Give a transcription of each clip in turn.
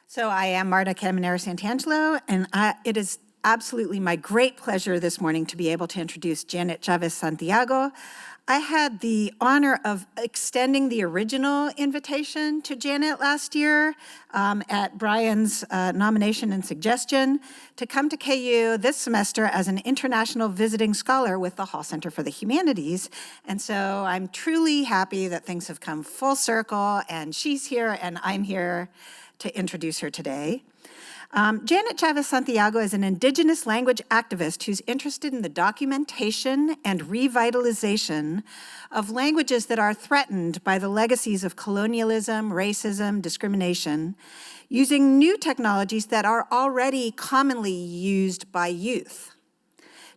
So I am Marta Caminero-Santangelo, and it is absolutely my great pleasure this morning to be able to introduce Janet Chávez Santiago. I had the honor of extending the original invitation to Janet last year at Brian's nomination and suggestion to come to KU this semester as an international visiting scholar with the Hall Center for the Humanities. And so I'm truly happy that things have come full circle and she's here and I'm here to introduce her today. Janet Chávez Santiago is an Indigenous language activist who's interested in the documentation and revitalization of languages that are threatened by the legacies of colonialism, racism, discrimination, using new technologies that are already commonly used by youth.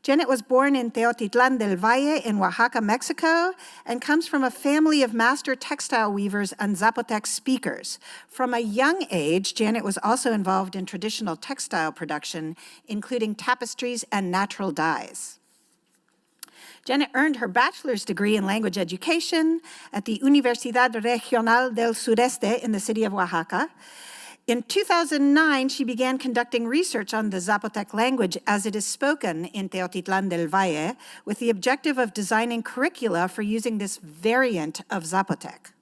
Janet was born in Teotitlán del Valle in Oaxaca, Mexico, and comes from a family of master textile weavers and Zapotec speakers. From a young age, Janet was also involved in traditional textile production, including tapestries and natural dyes. Janet earned her bachelor's degree in language education at the Universidad Regional del Sureste in the city of Oaxaca. In 2009, she began conducting research on the Zapotec language as it is spoken in Teotitlán del Valle, with the objective of designing curricula for using this variant of Zapotec.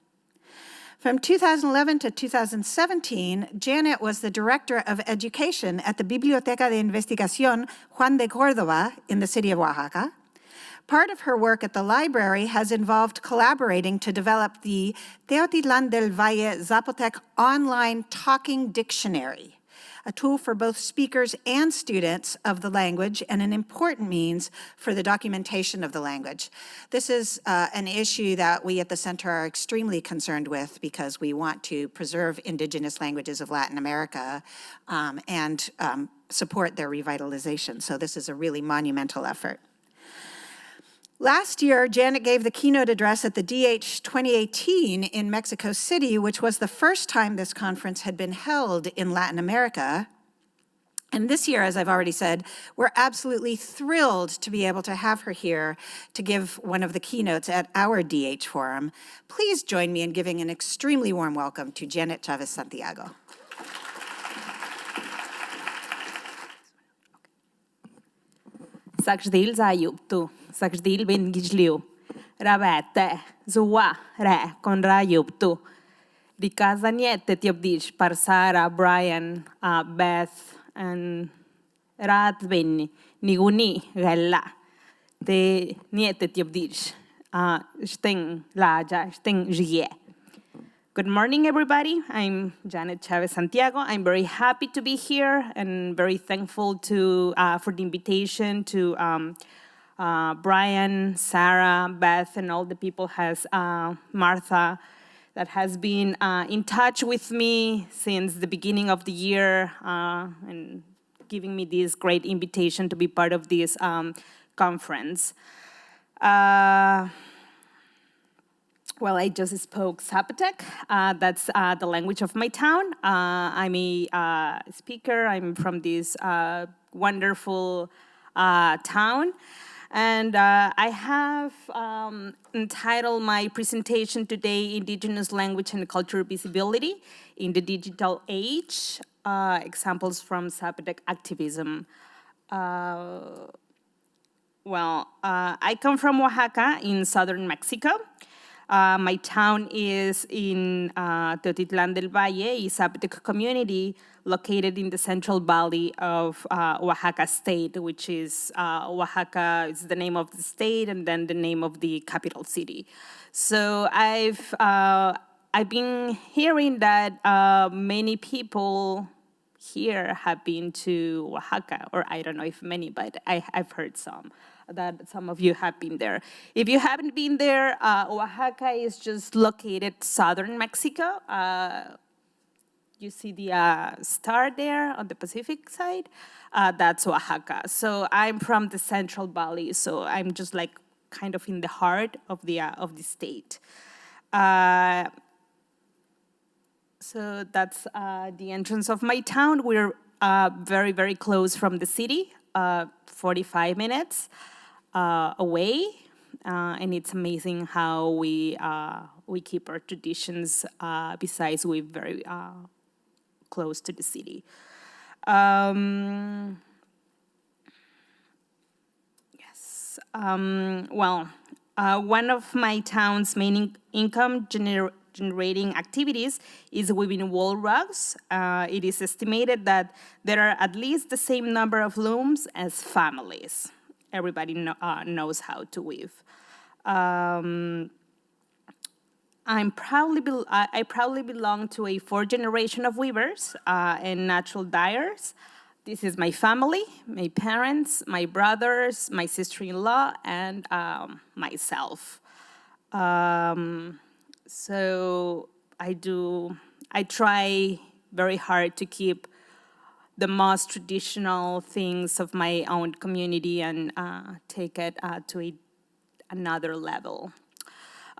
From 2011 to 2017, Janet was the Director of Education at the Biblioteca de Investigación Juan de Córdoba in the city of Oaxaca. Part of her work at the library has involved collaborating to develop the Teotitlán del Valle Zapotec online talking dictionary, a tool for both speakers and students of the language and an important means for the documentation of the language. This is an issue that we at the center are extremely concerned with because we want to preserve indigenous languages of Latin America and support their revitalization. So this is a really monumental effort. Last year, Janet gave the keynote address at the DH 2018 in Mexico City, which was the first time this conference had been held in Latin America. And this year, as I've already said, we're absolutely thrilled to be able to have her here to give one of the keynotes at our DH forum. Please join me in giving an extremely warm welcome to Janet Chávez Santiago. Saksdil zayuptu, saksdil bin gijliu, rabete, zuwa, re, con rayuptu. Dikaza niete tiobdish, parsara, Brian, Beth, and rat bin, niguni, gella. Te niete tiobdish, sting laja, sting jie. Good morning, everybody. I'm Janet Chávez Santiago. I'm very happy to be here and very thankful for the invitation to Brian, Sarah, Beth, and all the people, Martha, that has been in touch with me since the beginning of the year and giving me this great invitation to be part of this conference. Well, I just spoke Zapotec. That's the language of my town. I'm a speaker. I'm from this wonderful town. And I have entitled my presentation today, Indigenous Language and Cultural Visibility in the Digital Age, Examples from Zapotec Activism. I come from Oaxaca in southern Mexico. My town is in Teotitlán del Valle, a Zapotec community located in the central valley of Oaxaca state, which is Oaxaca is the name of the state and then the name of the capital city. So I've been hearing that many people here have been to Oaxaca, or I don't know if many, but I've heard that some of you have been there. If you haven't been there, Oaxaca is just located southern Mexico. You see the star there on the Pacific side? That's Oaxaca. So I'm from the Central Valley, so I'm just like kind of in the heart of the state. So that's the entrance of my town. We're very, very close from the city, 45 minutes. Away, and it's amazing how we keep our traditions. Besides, we're very close to the city. One of my town's main income generating activities is weaving wool rugs. It is estimated that there are at least the same number of looms as families. Everybody knows how to weave. I proudly belong to a fourth generation of weavers and natural dyers. This is my family, my parents, my brothers, my sister-in-law, and myself. So I try very hard to keep the most traditional things of my own community and take it to another level.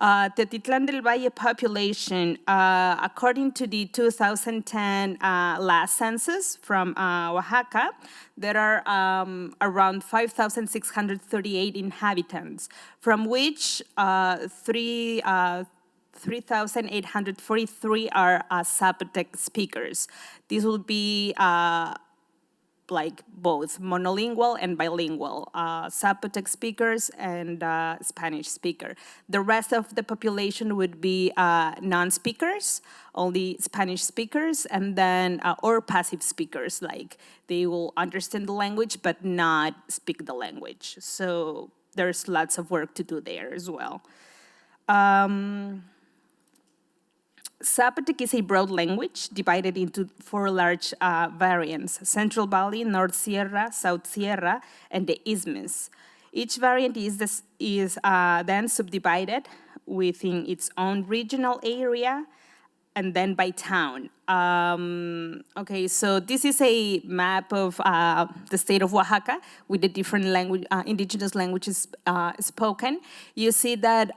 Teotitlán del Valle population, according to the 2010 last census from Oaxaca, there are around 5,638 inhabitants, from which 3,843 are Zapotec speakers. These will be like both monolingual and bilingual, Zapotec speakers and Spanish speaker. The rest of the population would be non-speakers, only Spanish speakers, and then or passive speakers, like they will understand the language but not speak the language. So there's lots of work to do there as well. Zapotec is a broad language divided into 4 large variants: Central Valley, North Sierra, South Sierra, and the Isthmus. Each variant is then subdivided within its own regional area and then by town. Okay, so this is a map of the state of Oaxaca with the different indigenous languages spoken. You see that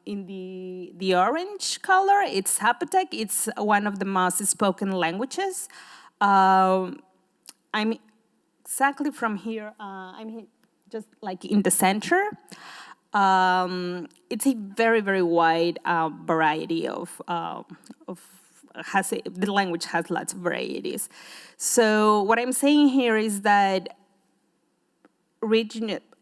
in the orange color, it's Zapotec. It's one of the most spoken languages. I'm exactly from here. I'm just like in the center. It's a very, very wide variety the language has lots of varieties. So what I'm saying here is that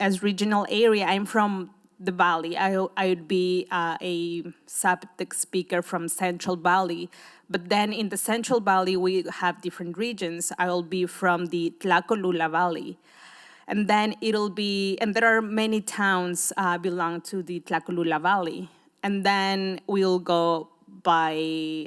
as regional area, I'm from the Valley. I would be a Zapotec speaker from Central Valley, but then in the Central Valley we have different regions. I will be from the Tlacolula Valley, and then there are many towns belong to the Tlacolula Valley, and then we'll go by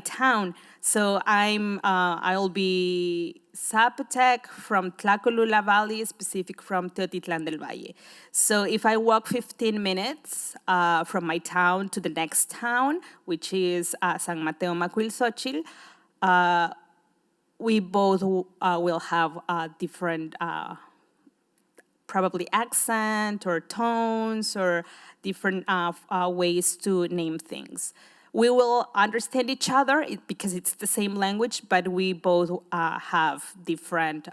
town. So I'll be Zapotec from Tlacolula Valley, specific from Teotitlán del Valle. So if I walk 15 minutes from my town to the next town, which is San Mateo Macuilxochitl, we both will have different probably accent or tones or different ways to name things. We will understand each other because it's the same language, but we both have different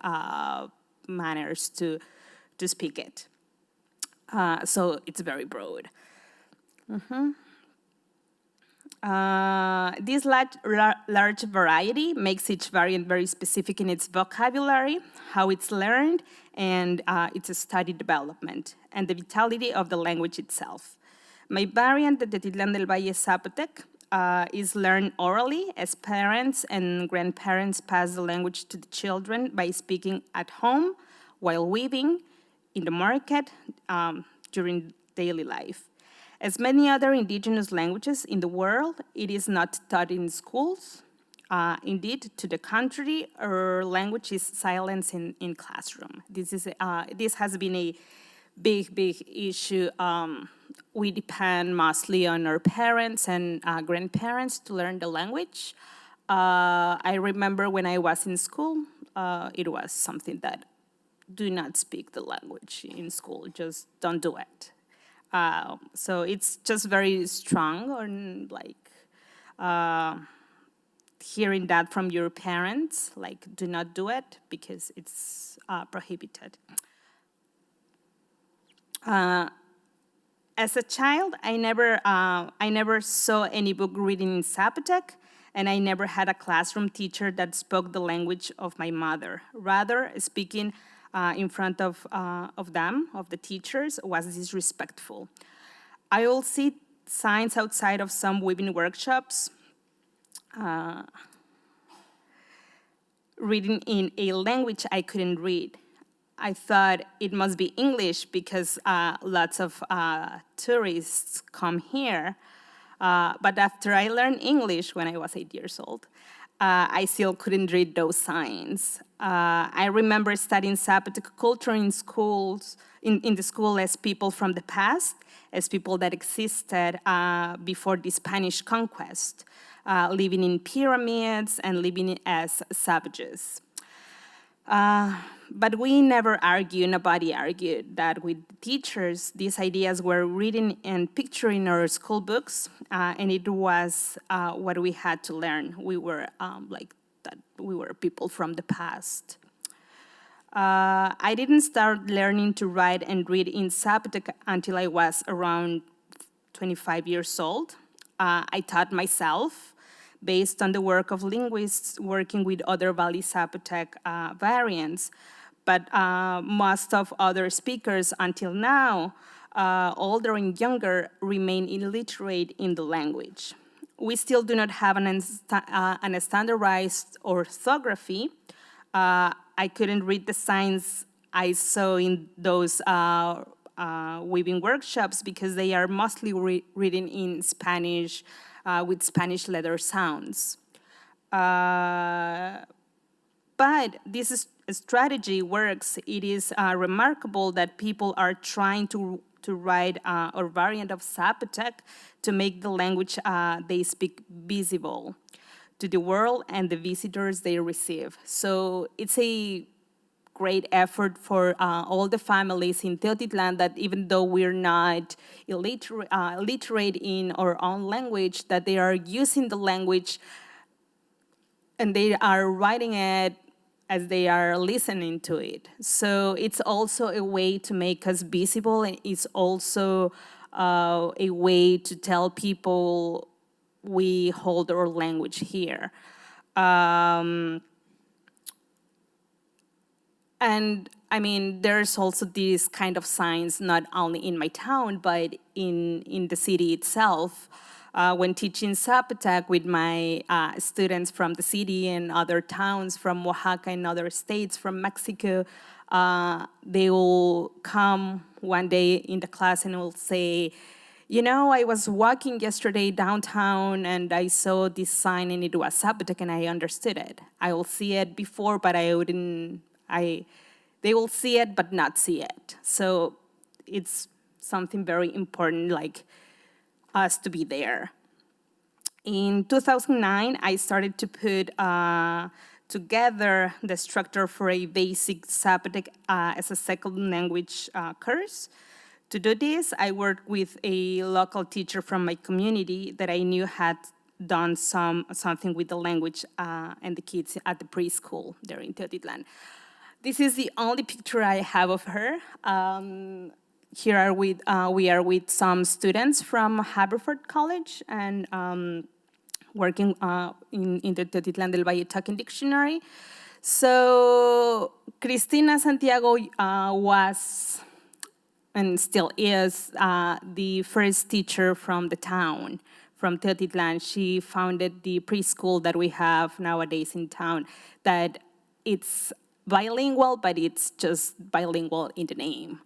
manners to speak it. So it's very broad. This large variety makes each variant very specific in its vocabulary, how it's learned, and its study development, and the vitality of the language itself. My variant, the Teotitlán del Valle Zapotec, is learned orally as parents and grandparents pass the language to the children by speaking at home, while weaving, in the market, during daily life. As many other indigenous languages in the world, it is not taught in schools. Indeed, to the contrary, our language is silenced in classroom. This has been a big issue. We depend mostly on our parents and grandparents to learn the language. I remember when I was in school, it was something that do not speak the language in school, just don't do it. So it's just very strong on hearing that from your parents, like do not do it because it's prohibited. As a child, I never saw any book reading in Zapotec, and I never had a classroom teacher that spoke the language of my mother. Rather, speaking in front of them, of the teachers, was disrespectful. I will see signs outside of some weaving workshops, reading in a language I couldn't read. I thought it must be English because lots of tourists come here. But after I learned English when I was 8 years old, I still couldn't read those signs. I remember studying Zapotec culture in schools, in the school as people from the past, as people that existed before the Spanish conquest, living in pyramids and living as savages. But we never argued, nobody argued that with teachers, these ideas were written and pictured in our school books, and it was what we had to learn. We were like that, we were people from the past. I didn't start learning to write and read in Zapotec until I was around 25 years old. I taught myself, based on the work of linguists working with other Valley Zapotec variants. But most of other speakers until now, older and younger, remain illiterate in the language. We still do not have an standardized orthography. I couldn't read the signs I saw in those weaving workshops because they are mostly written in Spanish, with Spanish letter sounds. But this strategy works. It is remarkable that people are trying to write a variant of Zapotec to make the language they speak visible to the world and the visitors they receive. So it's a great effort for all the families in Teotitlan that even though we're not illiterate in our own language, that they are using the language and they are writing it as they are listening to it. So it's also a way to make us visible, and it's also a way to tell people we hold our language here. And I mean, there's also these kind of signs, not only in my town, but in the city itself. When teaching Zapotec with my students from the city and other towns from Oaxaca and other states from Mexico, they will come one day in the class and will say, you know, I was walking yesterday downtown and I saw this sign and it was Zapotec and I understood it. I will see it before, but I wouldn't, they will see it but not see it. So it's something very important, like us to be there. In 2009, I started to put together the structure for a basic Zapotec as a second language course. To do this, I worked with a local teacher from my community that I knew had done something with the language and the kids at the preschool there in Teotitlan. This is the only picture I have of her. Here we are with some students from Haverford College and working in the Teotitlan del Valle Talking Dictionary. So Cristina Santiago was, and still is, the first teacher from the town, from Teotitlan. She founded the preschool that we have nowadays in town, that it's bilingual, but it's just bilingual in the name.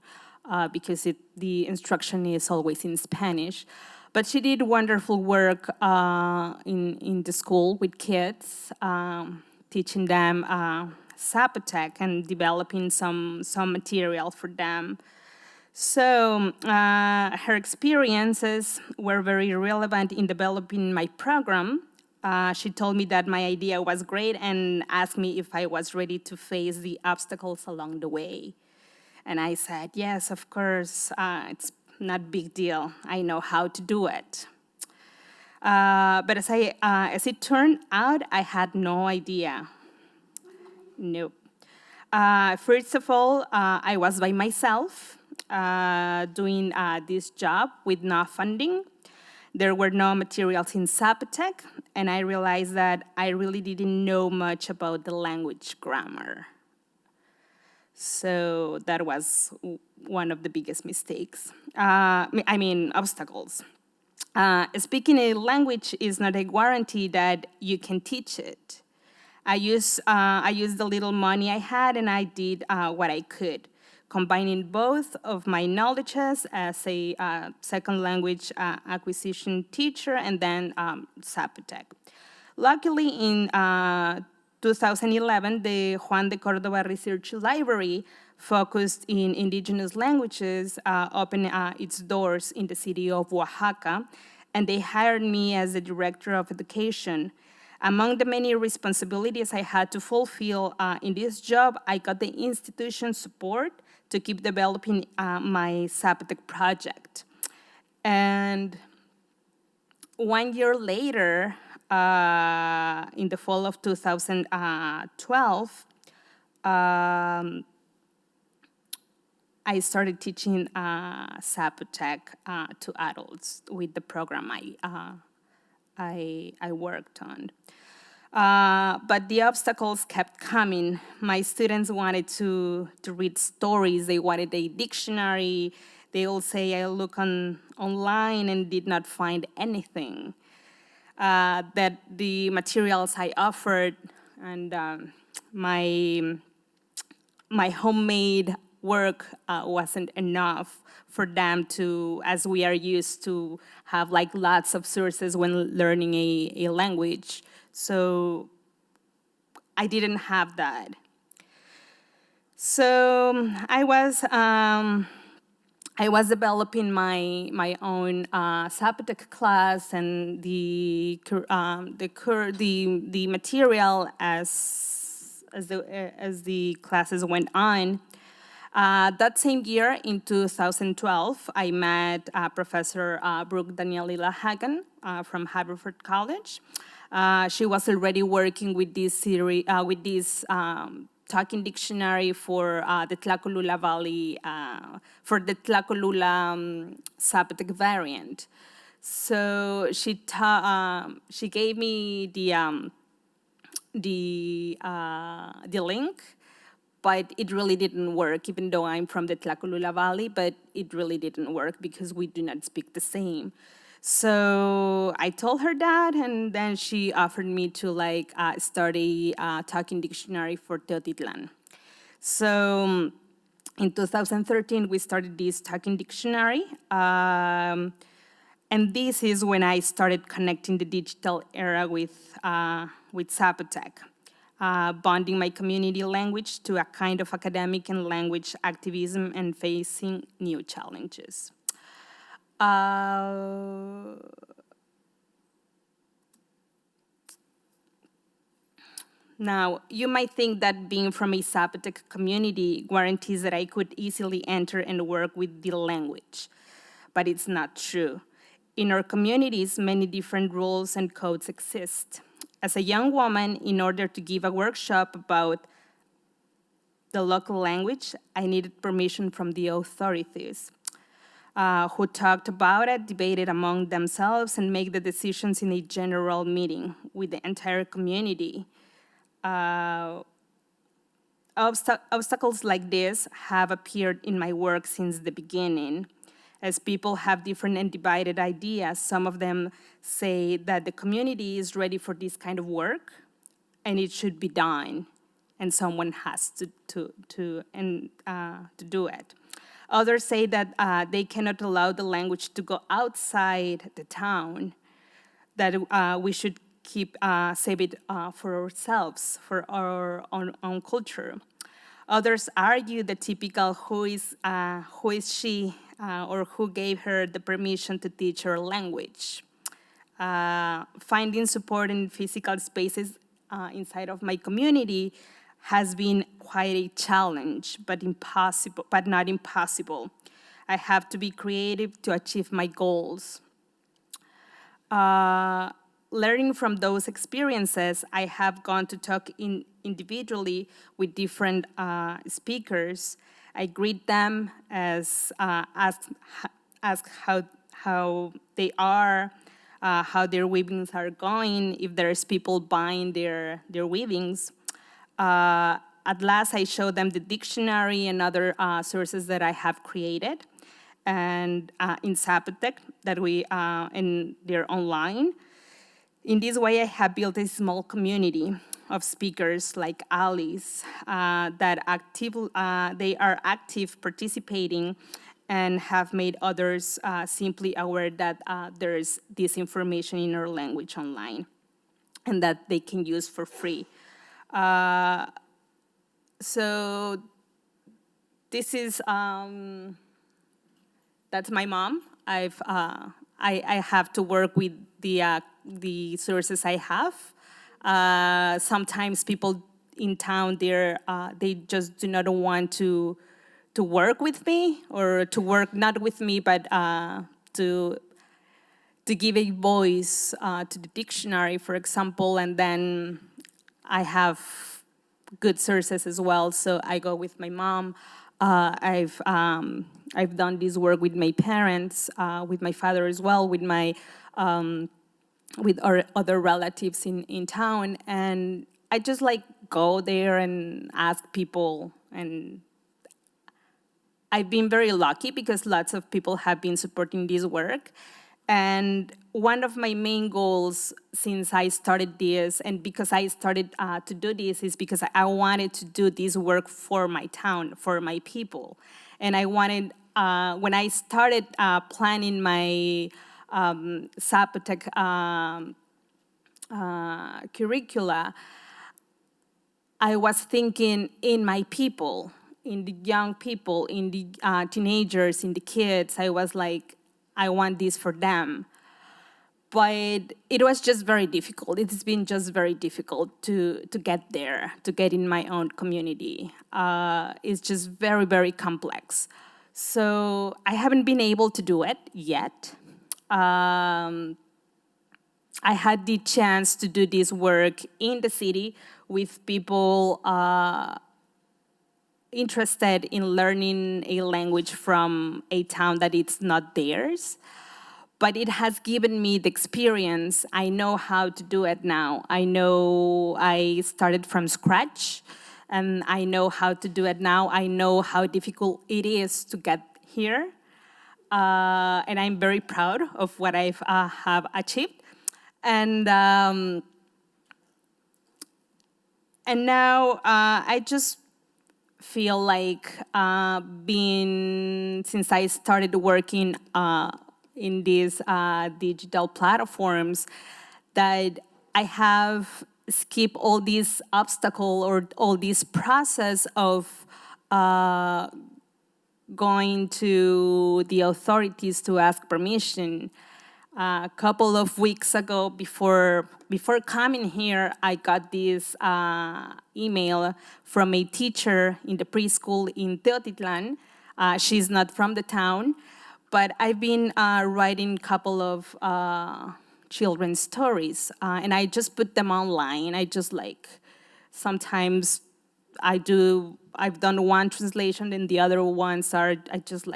Because the instruction is always in Spanish. But she did wonderful work in the school with kids, teaching them Zapotec and developing some material for them. So her experiences were very relevant in developing my program. She told me that my idea was great and asked me if I was ready to face the obstacles along the way. And I said, yes, of course, it's not a big deal. I know how to do it. But as it turned out, I had no idea. Nope. First of all, I was by myself doing this job with no funding. There were no materials in Zapotec, and I realized that I really didn't know much about the language grammar. So that was one of the biggest mistakes. Obstacles. Speaking a language is not a guarantee that you can teach it. I used the little money I had, and I did what I could, combining both of my knowledges as a second language acquisition teacher and then Zapotec. Luckily, in 2011, the Juan de Córdoba Research Library, focused in indigenous languages, opened its doors in the city of Oaxaca, and they hired me as the director of education. Among the many responsibilities I had to fulfill in this job, I got the institution support to keep developing my Zapotec project. And 1 year later, in the fall of 2012, I started teaching Zapotec to adults with the program I worked on. But the obstacles kept coming. My students wanted to read stories. They wanted a dictionary. They all say I look online and did not find anything. That the materials I offered and my homemade work wasn't enough for them to, as we are used to, have like lots of sources when learning a language. So I didn't have that. So I was developing my own Zapotec class and the material as the classes went on. That same year, in 2012, I met Professor Brooke Daniela Hagen from Haverford College. She was already working with this series, talking dictionary for the Tlacolula Valley, for the Tlacolula Zapotec variant. So she gave me the link, but it really didn't work, even though I'm from the Tlacolula Valley, but it really didn't work because we do not speak the same. So I told her that, and then she offered me to start a talking dictionary for Teotitlan. So in 2013, we started this talking dictionary, and this is when I started connecting the digital era with Zapotec, bonding my community language to a kind of academic and language activism and facing new challenges. Now, you might think that being from a Zapotec community guarantees that I could easily enter and work with the language, but it's not true. In our communities, many different rules and codes exist. As a young woman, in order to give a workshop about the local language, I needed permission from the authorities, who talked about it, debated among themselves, and made the decisions in a general meeting with the entire community. Obstacles like this have appeared in my work since the beginning. As people have different and divided ideas, some of them say that the community is ready for this kind of work and it should be done, and someone has to do it. Others say that they cannot allow the language to go outside the town, that we should save it for ourselves, for our own culture. Others argue the typical who is she or who gave her the permission to teach her language. Finding support in physical spaces inside of my community has been quite a challenge, but not impossible. I have to be creative to achieve my goals. Learning from those experiences, I have gone to talk individually with different speakers. I greet them, ask how they are, how their weavings are going, if there's people buying their weavings. At last, I show them the dictionary and other sources that I have created, and in Zapotec that and they're online. In this way, I have built a small community of speakers like allies that they are active, participating, and have made others simply aware that there's this information in our language online and that they can use for free. So this is, that's my mom. I have to work with the sources I have. Sometimes people in town, they just do not want to work with me, or to work not with me, but to give a voice to the dictionary, for example, and then I have good sources as well. So I go with my mom. I've done this work with my parents, with my father as well, with our other relatives in town, and I just like go there and ask people, and I've been very lucky because lots of people have been supporting this work. And one of my main goals since I started this, and because I started to do this, is because I wanted to do this work for my town, for my people. And I wanted, when I started planning my Zapotec curricula, I was thinking in my people, in the young people, in the teenagers, in the kids. I was like, I want this for them. But it was just very difficult. It's been just very difficult to get there, to get in my own community. It's just very, very complex. So I haven't been able to do it yet. I had the chance to do this work in the city with people interested in learning a language from a town that it's not theirs. But it has given me the experience. I know how to do it now. I know I started from scratch, and I know how to do it now. I know how difficult it is to get here. And I'm very proud of what I have achieved. And now I just feel like since I started working in these digital platforms, that I have skipped all these obstacle or all this process of going to the authorities to ask permission. A couple of weeks ago, before coming here, I got this email from a teacher in the preschool in Teotitlan. She's not from the town, but I've been writing a couple of children's stories, and I just put them online. I just sometimes I've done one translation, and the other ones are, I just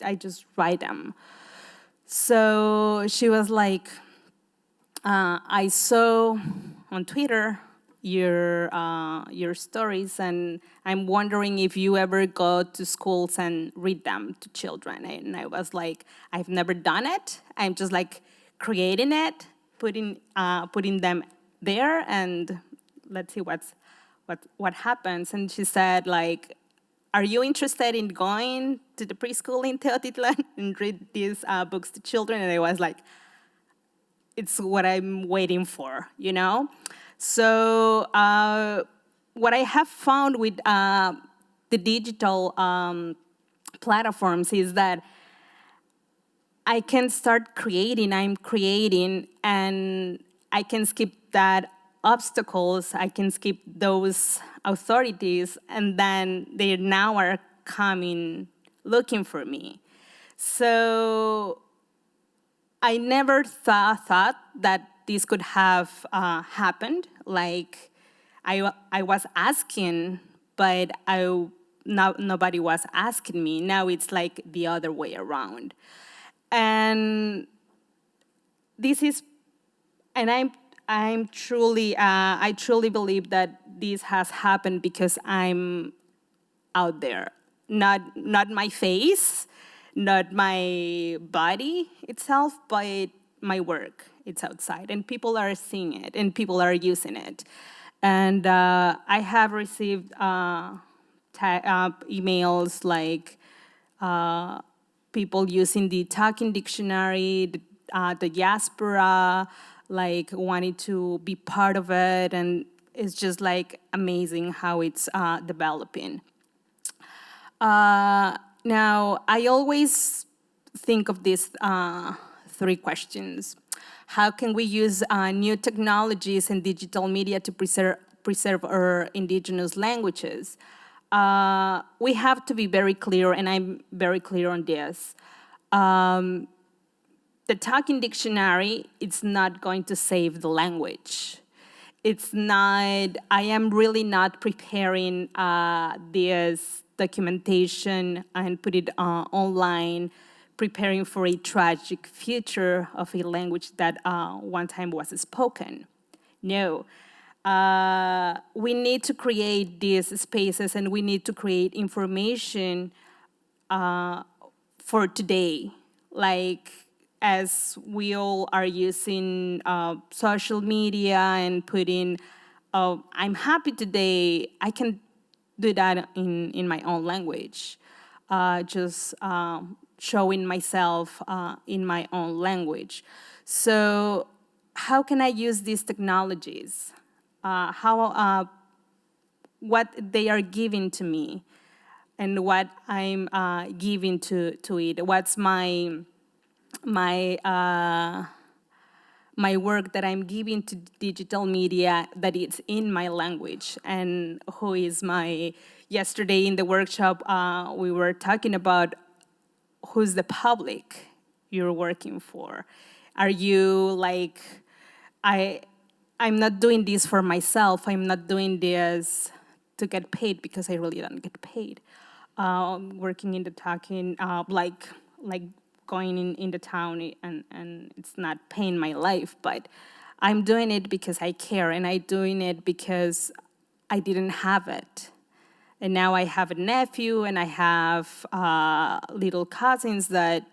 I just write them. So she was like, I saw on Twitter your stories, and I'm wondering if you ever go to schools and read them to children. And I was like, I've never done it. I'm just creating it, putting them there, and let's see what happens. And she said, are you interested in going to the preschool in Teotitlan and read these books to children? And I was like, it's what I'm waiting for, So what I have found with the digital platforms is that I can start creating, I'm creating, and I can skip that obstacles, I can skip those authorities, and then they now are coming looking for me. So I never thought that this could have happened. I was asking, but nobody was asking me. Now it's the other way around. And this is, and I'm truly, I truly believe that this has happened because I'm out there, not my face, not my body itself, but my work. It's outside, and people are seeing it, and people are using it. And I have received emails like people using the talking dictionary, the diaspora, like wanting to be part of it, and it's just like amazing how it's developing. Now, I always think of these three questions. How can we use new technologies and digital media to preserve our indigenous languages? We have to be very clear, and I'm very clear on this. The talking dictionary, it's not going to save the language. It's not, I am really not preparing this documentation and put it online, preparing for a tragic future of a language that one time was spoken. No. We need to create these spaces, and we need to create information for today. Like, as we all are using social media and putting, I'm happy today, I can do that in my own language. Just showing myself in my own language. So how can I use these technologies? What they are giving to me and what I'm giving to it. What's my work that I'm giving to digital media that it's in my language, and who is yesterday in the workshop, we were talking about who's the public you're working for. Are you like, I'm not doing this for myself, I'm not doing this to get paid because I really don't get paid. Working in the talking, like going in the town, and it's not paying my life, but I'm doing it because I care, and I'm doing it because I didn't have it. And now I have a nephew, and I have little cousins that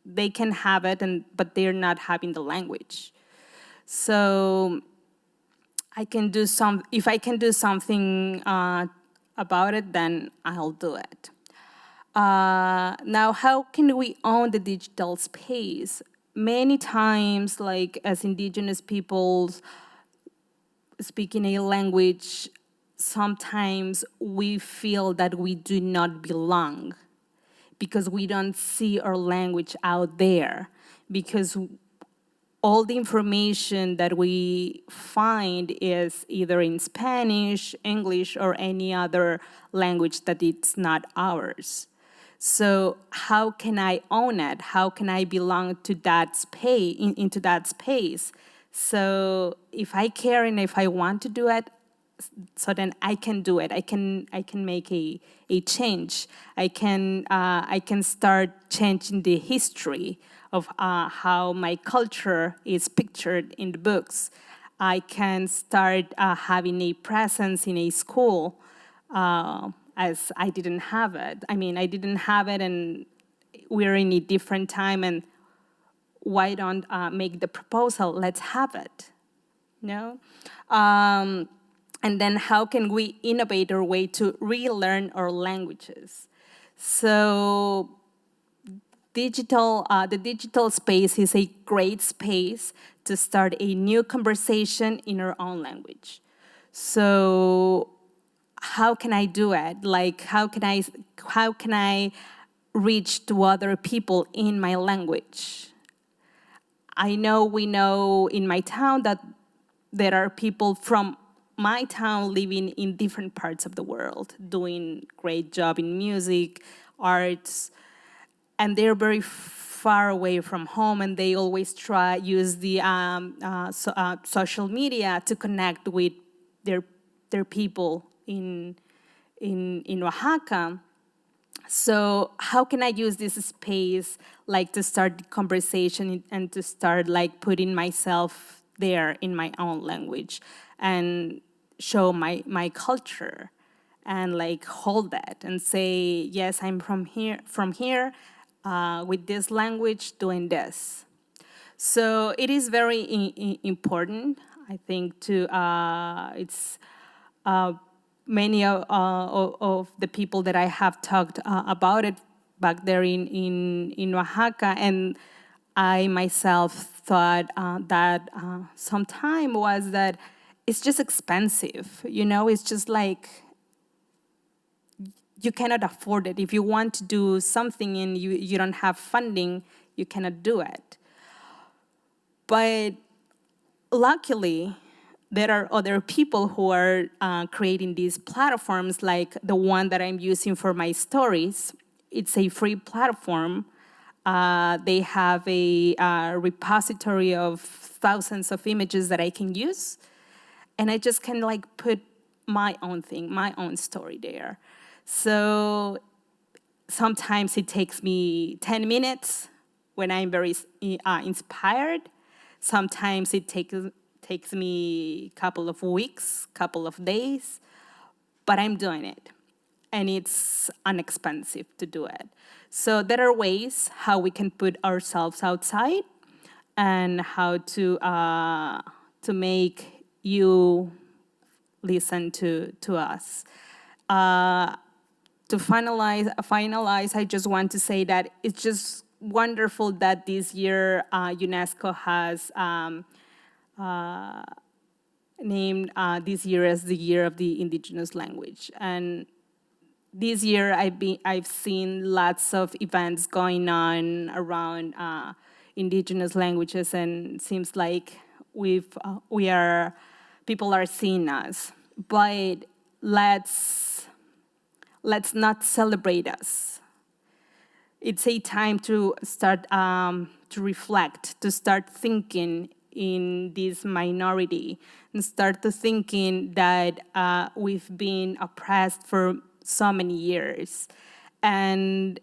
they can have it, but they're not having the language. So I can do if I can do something about it, then I'll do it. Now, how can we own the digital space? Many times, like as indigenous peoples speaking a language, sometimes we feel that we do not belong because we don't see our language out there, because all the information that we find is either in Spanish, English, or any other language that it's not ours. So how can I own it? How can I belong to that space, into that space? So if I care and if I want to do it, so then I can do it. I can make a change. I can start changing the history of how my culture is pictured in the books. I can start having a presence in a school, as I didn't have it. I mean, I didn't have it, and we're in a different time, and why don't make the proposal? Let's have it, no? And then how can we innovate our way to relearn our languages? So the digital space is a great space to start a new conversation in our own language. So how can I do it? Like, how can I reach to other people in my language? We know in my town that there are people from my town living in different parts of the world, doing great job in music, arts, and they're very far away from home, and they always use the social media to connect with their people in Oaxaca. So how can I use this space like to start the conversation and to start like putting myself there in my own language and show my culture and like hold that and say, yes, I'm from here with this language doing this. So it is very important, I think, to it's many of the people that I have talked about it back there in Oaxaca, and I myself thought that sometime was that it's just expensive, you know, it's just like you cannot afford it. If you want to do something and you don't have funding, you cannot do it. But luckily, there are other people who are creating these platforms like the one that I'm using for my stories. It's a free platform. They have a repository of thousands of images that I can use. And I just can like put my own thing, my own story there. So sometimes it takes me 10 minutes when I'm very inspired. Sometimes it takes me a couple of weeks, couple of days, but I'm doing it. And it's inexpensive to do it. So there are ways how we can put ourselves outside and how to make you listen to us. To finalize, I just want to say that it's just wonderful that this year UNESCO has named this year as the year of the Indigenous language. And this year I've seen lots of events going on around Indigenous languages, and it seems like people are seeing us. But let's not celebrate us. It's a time to start to reflect, to start thinking in this minority, and start to thinking that we've been oppressed for so many years. And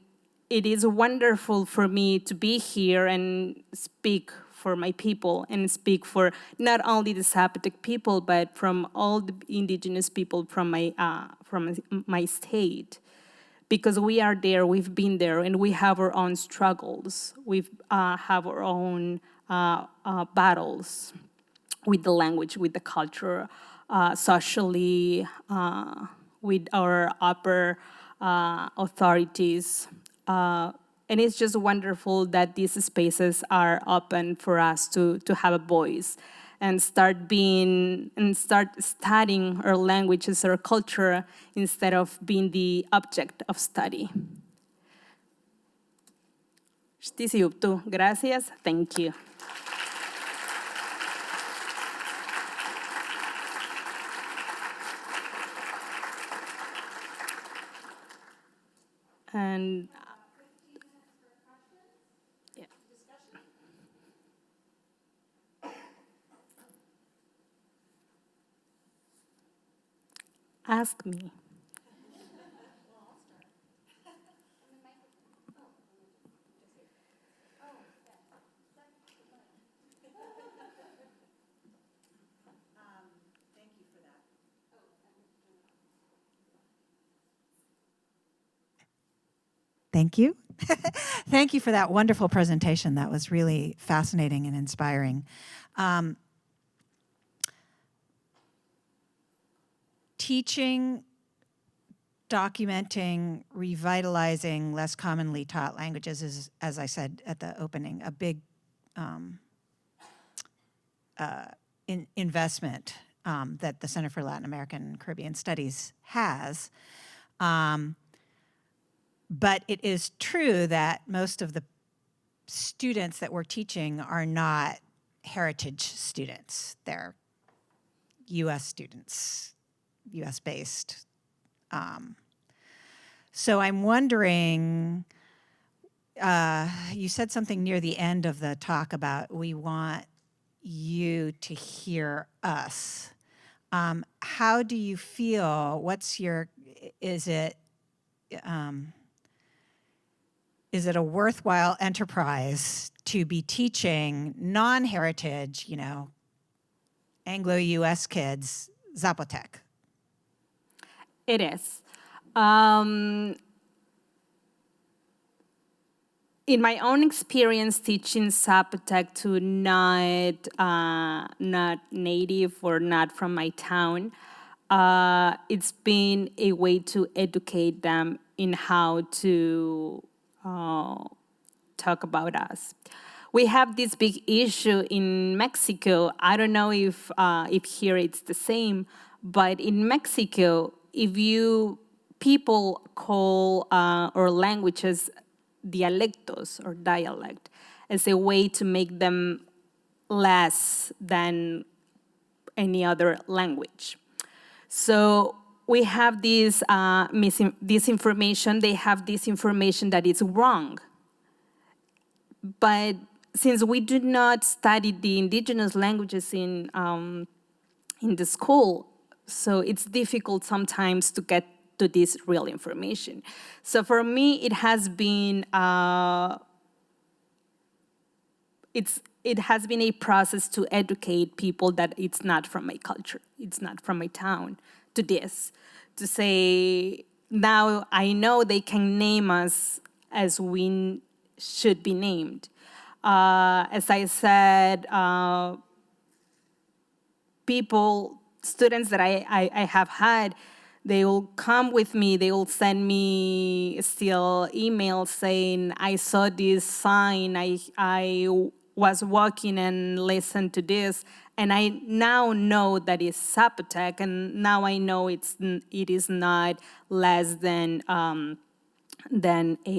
it is wonderful for me to be here and speak for my people and speak for not only the Zapotec people, but from all the indigenous people from my state. Because we are there, we've been there, and we have our own struggles. We have our own battles with the language, with the culture, socially, with our upper authorities. And it's just wonderful that these spaces are open for us to have a voice and start studying our languages, our culture, instead of being the object of study. Gracias. Thank you. And yeah. Ask me. Thank you. Thank you for that wonderful presentation. That was really fascinating and inspiring. Teaching, documenting, revitalizing less commonly taught languages is, as I said at the opening, a big investment that the Center for Latin American and Caribbean Studies has. But it is true that most of the students that we're teaching are not heritage students. They're U.S. students, U.S.-based. So I'm wondering, you said something near the end of the talk about we want you to hear us. How do you feel? Is it is it a worthwhile enterprise to be teaching non-heritage, Anglo-US kids Zapotec? It is. In my own experience teaching Zapotec to not native or not from my town, it's been a way to educate them in how to talk about us. We have this big issue in Mexico. I don't know if here it's the same, but in Mexico, if people call our languages dialectos or dialect as a way to make them less than any other language. So we have this information. They have this information that it's wrong. But since we do not study the indigenous languages in the school, so it's difficult sometimes to get to this real information. So for me, it has been it has been a process to educate people that it's not from my culture, it's not from my town, to this, to say, now I know they can name us as we should be named. As I said, students that I have had, they will come with me, they will send me still emails saying, I saw this sign, I was walking and listened to this, and I now know that it's Zapotec, and now I know it is not less than a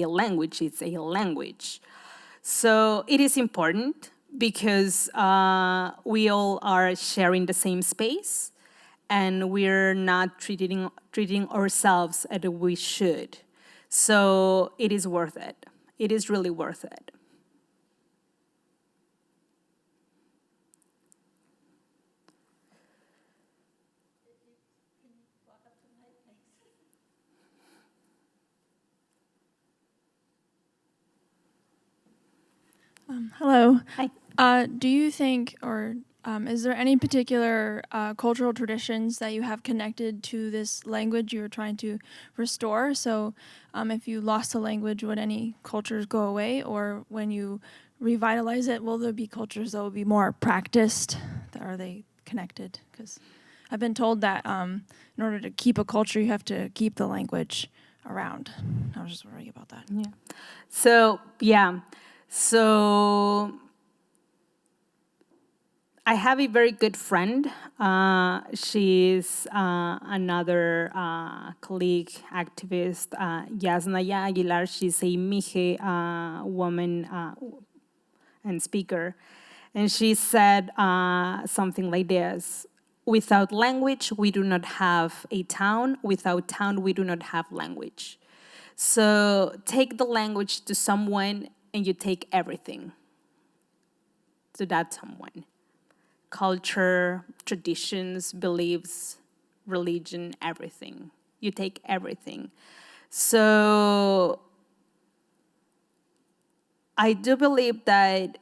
language, it's a language. So it is important because we all are sharing the same space, and we're not treating ourselves as we should. So it is worth it. It is really worth it. Hello. Hi. Do you think, or is there any particular cultural traditions that you have connected to this language you're trying to restore? So if you lost a language, would any cultures go away? Or when you revitalize it, will there be cultures that will be more practiced? Are they connected? Because I've been told that in order to keep a culture, you have to keep the language around. I was just worried about that. Yeah. So I have a very good friend. She's another colleague, activist, Yasnaya Aguilar. She's a Mije woman and speaker. And she said something like this: without language, we do not have a town. Without town, we do not have language. So take the language to someone and you take everything to that someone. Culture, traditions, beliefs, religion, everything. You take everything. So I do believe that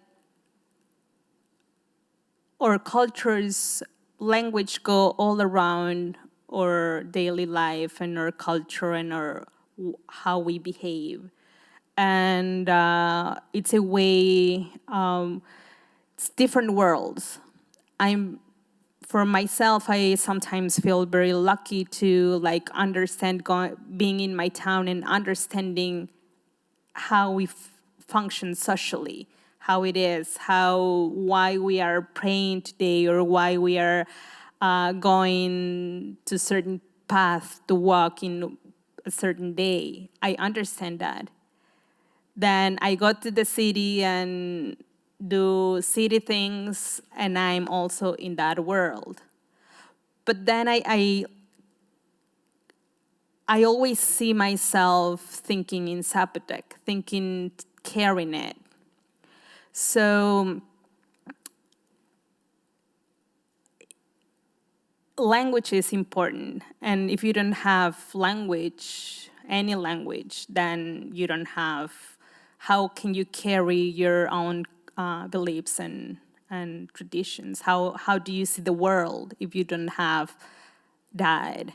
our culture's language go all around our daily life and our culture and how we behave. And it's a way, it's different worlds. For myself, I sometimes feel very lucky to understand being in my town and understanding how we function socially, how it is, why we are praying today, or why we are going to certain path to walk in a certain day. I understand that. Then I go to the city and do city things, and I'm also in that world. But then I always see myself thinking in Zapotec, carrying it. So language is important, and if you don't have language, any language, then you don't have how can you carry your own beliefs and traditions? How do you see the world if you don't have that,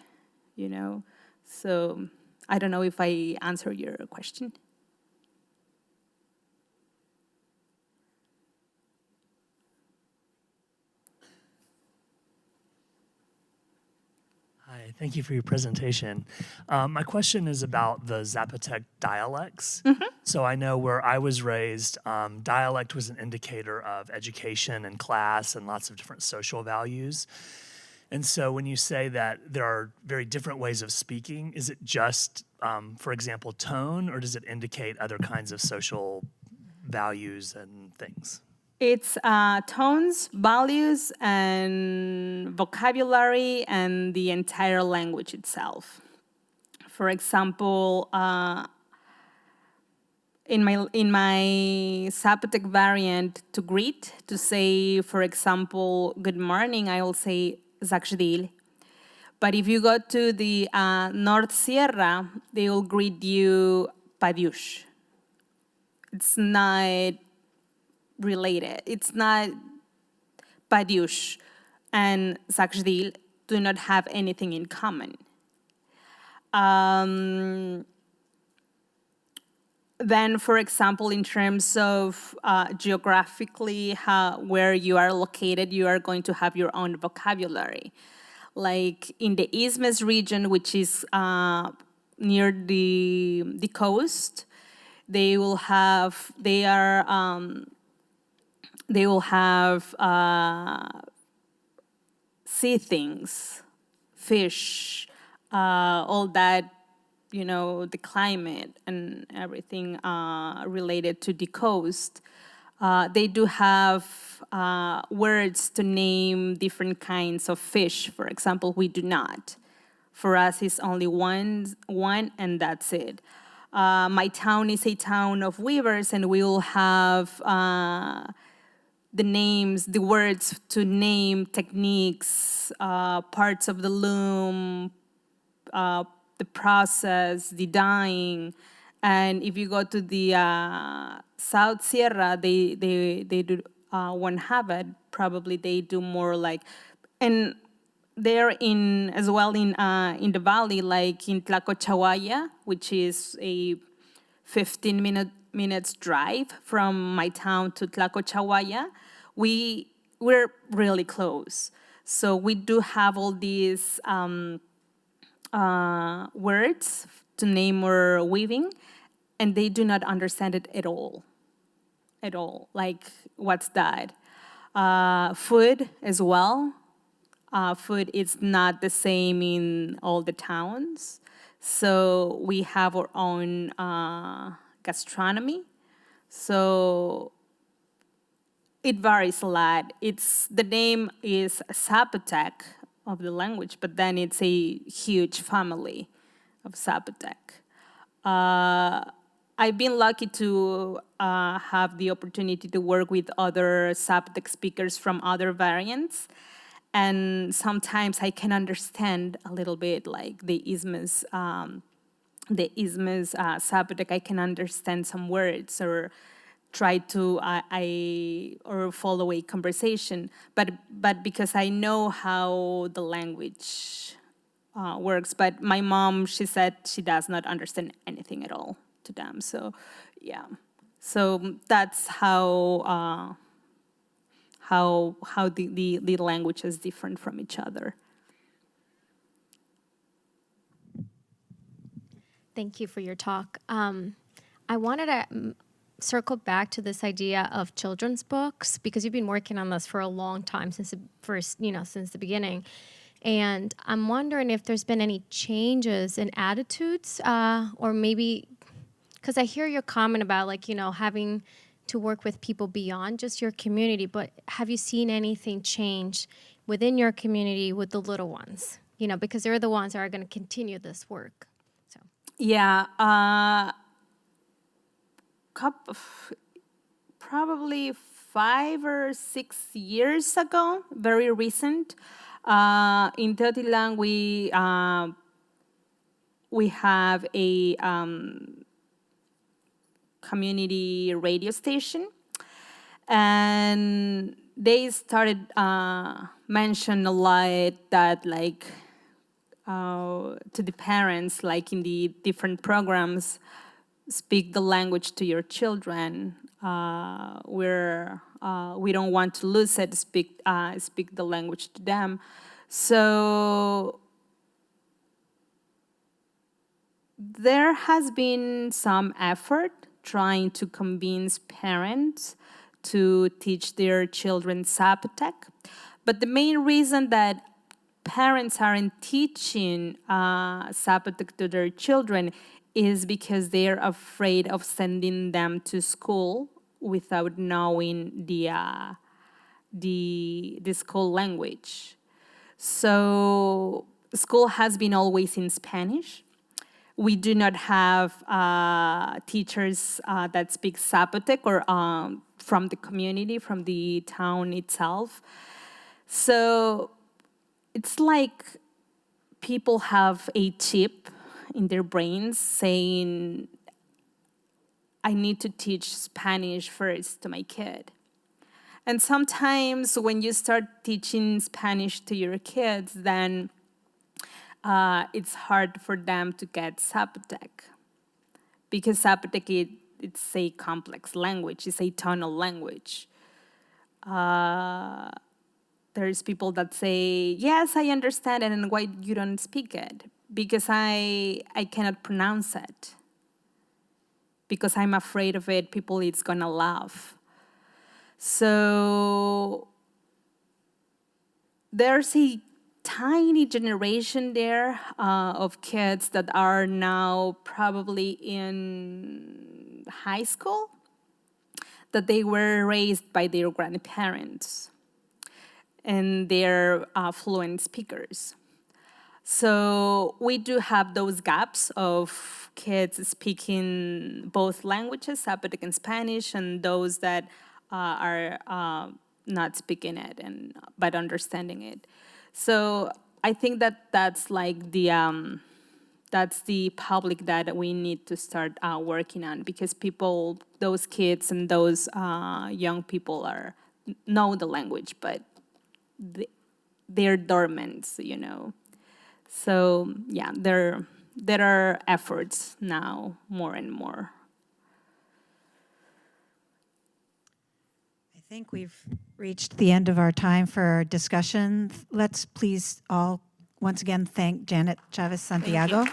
you know? So I don't know if I answer your question. Hi, thank you for your presentation. My question is about the Zapotec dialects. So I know where I was raised, dialect was an indicator of education and class and lots of different social values. And so when you say that there are very different ways of speaking, is it just, for example, tone, or does it indicate other kinds of social values and things? It's tones, values, and vocabulary, and the entire language itself. For example, in my Zapotec variant, to greet, to say, for example, good morning, I will say Zakjdil. But if you go to the North Sierra, they will greet you Padiush. It's not related. It's not Padiush and Zakjdil do not have anything in common. Then, for example, in terms of geographically where you are located, you are going to have your own vocabulary. Like in the Isthmus region, which is near the coast, they will have sea things, fish, all that, you know, the climate and everything related to the coast. They do have words to name different kinds of fish. For example, we do not. For us, it's only one, and that's it. My town is a town of weavers, and we will have the names, the words to name techniques, parts of the loom, the process, the dyeing. And if you go to the South Sierra, they do won't have it. Probably they do more like, and they're in as well in the valley, like in Tlacochahuaya, which is a 15 minutes drive from my town to Tlacochahuaya. We're really close, so we do have all these words to name or weaving, and they do not understand it at all. Like, what's that? Food as well. Food is not the same in all the towns. So we have our own gastronomy. So it varies a lot. The name is Zapotec of the language, but then it's a huge family of Zapotec. I've been lucky to have the opportunity to work with other Zapotec speakers from other variants. And sometimes I can understand a little bit, like the Isthmus Zapotec. I can understand some words or try to or follow a conversation. But because I know how the language works. But my mom, she said she does not understand anything at all to them. So yeah, so that's how the language is different from each other. Thank you for your talk. I wanted to circle back to this idea of children's books, because you've been working on this for a long time, since the beginning. And I'm wondering if there's been any changes in attitudes, or maybe, because I hear your comment about, like, having to work with people beyond just your community, but have you seen anything change within your community with the little ones? Because they're the ones that are going to continue this work. So. Yeah, probably 5 or 6 years ago, very recent. In Teotitlán, we have a community radio station. And they started mention a lot that like to the parents, like in the different programs, speak the language to your children. We don't want to lose it. Speak the language to them. So there has been some effort trying to convince parents to teach their children Zapotec. But the main reason that parents aren't teaching Zapotec to their children is because they're afraid of sending them to school without knowing the school language. So school has been always in Spanish. We do not have teachers that speak Zapotec or from the community, from the town itself. So it's like people have a chip in their brains saying, I need to teach Spanish first to my kid. And sometimes when you start teaching Spanish to your kids, then it's hard for them to get Zapotec. Because Zapotec, it's a complex language, it's a tonal language. There's people that say, yes, I understand it, and why you don't speak it? Because I cannot pronounce it. Because I'm afraid of it, people it's gonna laugh. So there's a tiny generation there of kids that are now probably in high school, that they were raised by their grandparents, and they're fluent speakers. So we do have those gaps of kids speaking both languages, Zapotec and Spanish, and those that are not speaking it but understanding it. So I think that that's like that's the public that we need to start working on, because people, those kids and those young people know the language, but they're dormant, you know. So yeah, there are efforts now, more and more. I think we've reached the end of our time for our discussion. Let's please all once again thank Janet Chávez Santiago.